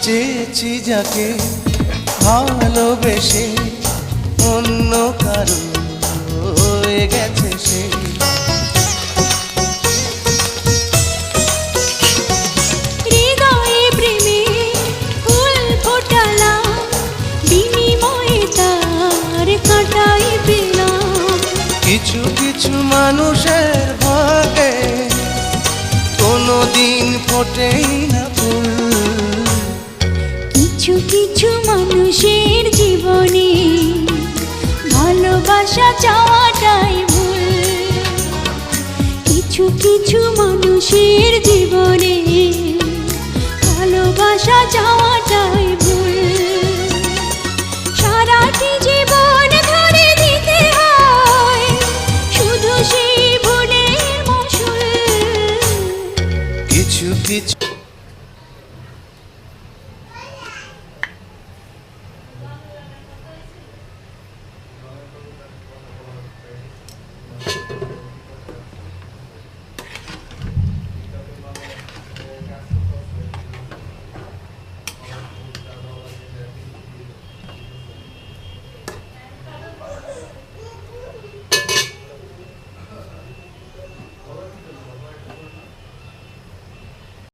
চেয়েছি যাকে ভালোবেসে অন্য কারো হয়ে গেছে সে। হৃদয়ে প্রেমে ফুল ফোটালাম, বিনিময়ে তার কাঁটাই পেলাম। কিছু কিছু মানুষের ভাগে কোনোদিন ফোটেই না ফুল। কিছু কিছু মানুষের জীবনে ভালোবাসা চাওয়াটাই ভুল। কিছু কিছু মানুষের জীবনে